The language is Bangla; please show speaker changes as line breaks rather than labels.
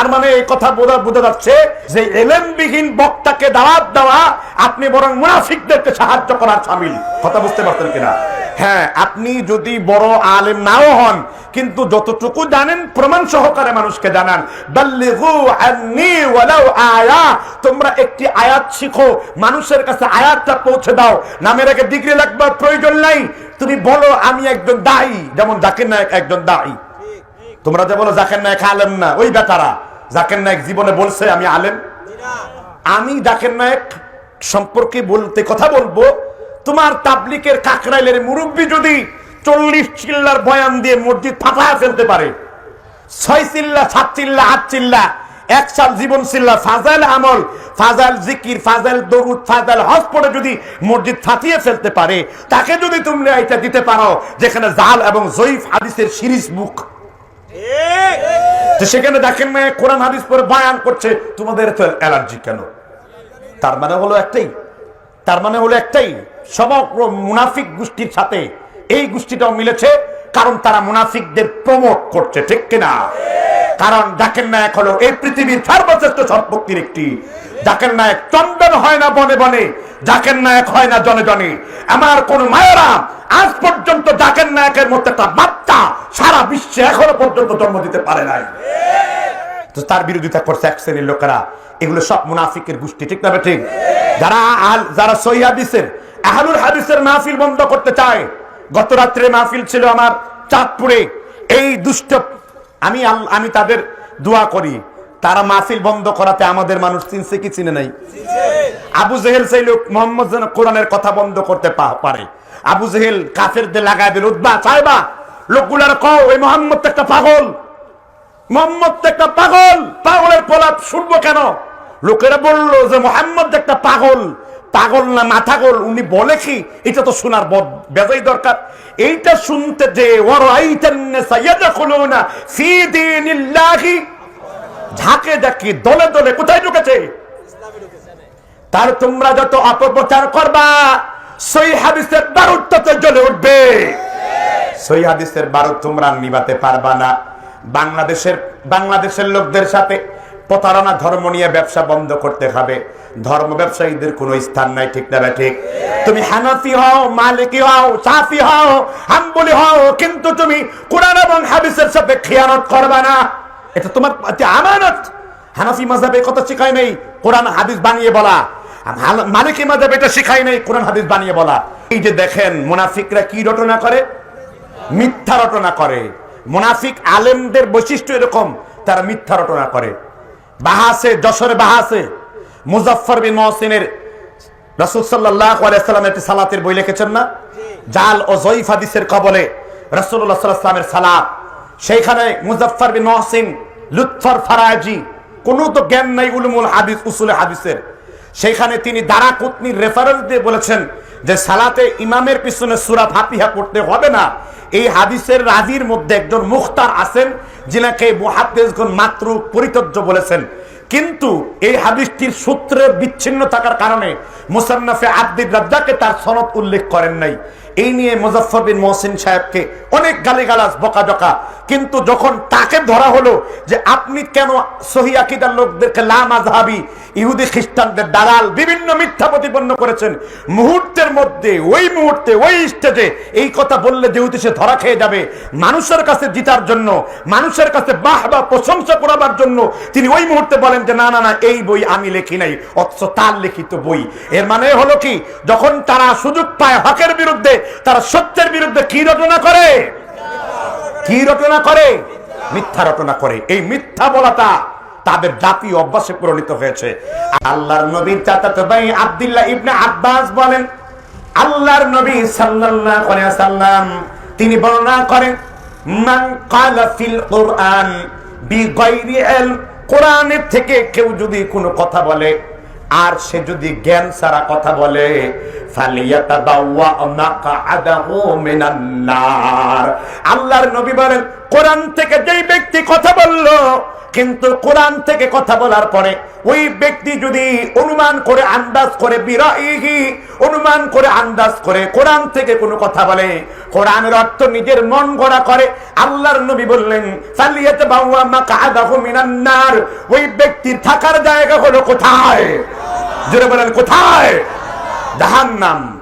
আর মানে এই কথা বোঝা যাচ্ছে যে ইলমবিহীন বক্তাকে দাওয়াত দেওয়া আপনি বরং মুনাফিকদেরকে সাহায্য করার শামিল। কথা বুঝতে পারছেন কিনা? হ্যাঁ, আপনি যদি বড় আলেম নাও হন, কিন্তু যতটুকু জানেন প্রমাণ সহকারে মানুষকে জানান। বাল্লিগু আন্নী ওয়ালাউ আয়া, তোমরা একটি আয়াত শিখো, মানুষের কাছে আয়াতটা পৌঁছে দাও। নামের আগে ডিগ্রি লাগবার প্রয়োজন নাই। তুমি বলো আমি একজন দায়ী, যেমন জাকির নায়েক একজন দায়ী। তোমরা যে বলো জাকির নায়েক আলেম না, ওই বেটারা। জাকির নায়েক জীবনে বলছে আমি আলেম? আমি জাকির নায়েক সম্পর্কে বলতে কথা বলবো, তোমার তাবলিগের কাকরাইলের মুরব্বী যদি 40 চিল্লার বয়ান দিয়ে মসজিদ ফাটায় ফেলতে পারে, 6 চিল্লা 7 চিল্লা 8 চিল্লা 1 সাল জীবন চিল্লা ফাজাইল আমল, ফাজাইল জিকির, ফাজাইল দরুদ, ফাজাইল হজ পড়ে যদি মসজিদ ফাটিয়ে ফেলতে পারে, তাকে যদি তুমি এটা দিতে পারো যেখানে জাল এবং জয়ীফ হাদিসের সিরিজ বুক, তো সেখানে দেখেন না কোরআন হাদিস পড়ে বয়ান করছে, তোমাদের তো অ্যালার্জি কেন? তার মানে হলো একটাই, সমগ্র মুনাফিক গোষ্ঠীর সাথে এই গোষ্ঠীটাও মিলেছে, কারণ তারা মুনাফিকদের প্রমোট করছে, ঠিক কিনা? কারণ জাকির নায়েক হলো এই পৃথিবীর সর্বশ্রেষ্ঠ সম্পত্তির একটি। জাকির নায়েক চন্দন হয় না বনে বনে, জাকির নায়েক হয় না জনে জনে। আমার কোন মায়েরা আজ পর্যন্ত জাকির নায়েকের মতো একটা বাচ্চা সারা বিশ্বে এখনো পর্যন্ত জন্ম দিতে পারে নাই। তো তার বিরোধিতা করছে এক শ্রেণীর লোকেরা। এগুলো সব মুনাফিকের গোষ্ঠী, ঠিক না ঠিক? যারা সহিহ হাদিসের আহলুল হাদিসের মাহফিল বন্ধ করতে চায়। গত রাত্রে মাহফিল ছিল আমার চাঁদপুরে। এই দুষ্ট আমি তাদের দোয়া করি, তারা মাহফিল বন্ধ করাতে আমাদের মানুষ চিনছে কি চিনে নাই? আবু জেহেল চাইল মোহাম্মদ যেন কোরআনের কথা বন্ধ করতে পারে। আবু জেহেল কাফেরদের লাগায় দিল, উদ্বা চাইবা লোকগুলার কও এই মোহাম্মদ তো একটা পাগল, মোহাম্মদ তো একটা পাগল, পাগলের প্রলাপ শুনবো কেন? লোকেরা বললো যে মোহাম্মদ একটা পাগল, পাগল না মাথাগোল, উনি বলে কি এটা তো শোনার বেজাই দরকার। এইটা শুনতে যে ঝাঁকে ঝাঁকি দলে দলে কোথায় ঢুকেছে? তার তোমরা যত অপপ্রচার করবা সহিহ হাদিসের বারুদটাতে জ্বলে উঠবে। সহিহ হাদিসের বারুদ তোমরা নিভাতে পারবা না। বাংলাদেশের লোকদের সাথে প্রতারণা, ধর্ম নিয়ে ব্যবসা বন্ধ করতে হবে। ধর্ম ব্যবসায়ীদের কোনো স্থান নাই, ঠিক না ঠিক? তুমি হানাফি হও, মালিকি হও, শাফি হও, হাম্বলি হও, কিন্তু তুমি কোরআন এবং হাদিসের সাথে খিয়ানত করবে না। এটা তোমার আমানত। হানাফি মাযহাবে কথা শিখায় নাই কোরআন হাদিস বানিয়ে বলা, মালিকি মাযহাবে এটা শিখায় নাই কোরআন হাদিস বানিয়ে বলা। এই যে দেখেন মুনাফিকরা কি রটনা করে, মিথ্যা রটনা করে। মুনাফিক আলেমদের বৈশিষ্ট্য এরকম, তারা মিথ্যা রটনা করে। বাহাসে যশোরে বাহাসে মুজাফফর বিন মুহসিনের রাসূল সাল্লাল্লাহু আলাইহি সাল্লামের একটি সালাতের বই লিখেছেন না, জাল ও জয়ীফ হাদিসের কবলে রাসূলুল্লাহ সাল্লাল্লাহু আলাইহি সাল্লামের সালাত। সেইখানে মুজাফফর বিন মুহসিন লুৎফর ফারাজি, কোনো তো জ্ঞান নাই উলুমুল হাদিস, উসুলে হাদিসের। সেইখানে তিনি দারাকুতনির রেফারেন্স দিয়ে বলেছেন যে সালাতে ইমামের পিছনে সূরা ফাতিহা পড়তে হবে না। এই হাদিসের রাজির মধ্যে একজন মুখতার আছেন যিনাকে মুহাদ্দিসগণ মাত্র পরিতজ্য বলেছেন, কিন্তু এই হাদিসটির সূত্রে বিচ্ছিন্ন থাকার কারণে মুসান্নাফে আব্দুর রাজ্জাকে তার সনদ উল্লেখ করেন নাই। এই নিয়ে মুজাফফর বিন মুহসিন সাহেবকে অনেক গালিগালাজ বকাঝকা। কিন্তু যখন তাকে ধরা হলো যে আপনি কেন সহিহ আকীদার লোকদেরকে লা মাযহাবী, ইহুদি খ্রিস্টানদের দালাল, বিভিন্ন মিথ্যা প্রতিপন্ন করেছেন, মুহূর্তের মধ্যে ওই মুহূর্তে ওই স্টেজে এই কথা বললে যেহেতু সে ধরা খেয়ে যাবে, মানুষের কাছে জিতার জন্য, মানুষের কাছে বাহবা প্রশংসা করাবার জন্য তিনি ওই মুহূর্তে বলেন যে না না না, এই বই আমি লিখি নাই, অথচ তার লিখিত বই। এর মানে হলো কি, যখন তারা সুযোগ পায় হকের বিরুদ্ধে, তারা সত্যের বিরুদ্ধে কি রটনা করে? কি রটনা করে? মিথ্যা রটনা করে। এই মিথ্যা বলাটা তাদের জাতীয় অভ্যাসে পরিণত হয়েছে। আল্লাহর নবীর চাচাতো ভাই আব্দুল্লাহ ইবনে আব্বাস বলেন, আল্লাহর নবী সাল্লাল্লাহু আলাইহি ওয়াসাল্লাম তিনি বর্ণনা করেন, মান ক্বালা ফিল কুরআন বিগাইরি ইলম, কোরআনের থেকে কেউ যদি কোনো কথা বলে আর সে যদি জ্ঞান ছাড়া কথা বলে, ফালিয়াতাবাওয়া মাকআদাহু মিনান নার। আল্লাহর নবী বলেন, কোরআন থেকে যেই ব্যক্তি কথা বলল কিন্তু কোরআন থেকে কথা বলার পরে ওই ব্যক্তি যদি অনুমান করে আন্দাজ করে বিরাইহি অনুমান করে আন্দাজ করে কোরআন থেকে কোনো কথা বলে, কোরআনের অর্থ নিজের মন গড়া করে, আল্লাহর নবী বললেন ফালিয়াতাবাওয়া মাকআদাহু মিনান নার, ওই ব্যক্তির থাকার জায়গা হলো কোথায়? জোরে বলেন কোথায়? জাহান্নাম।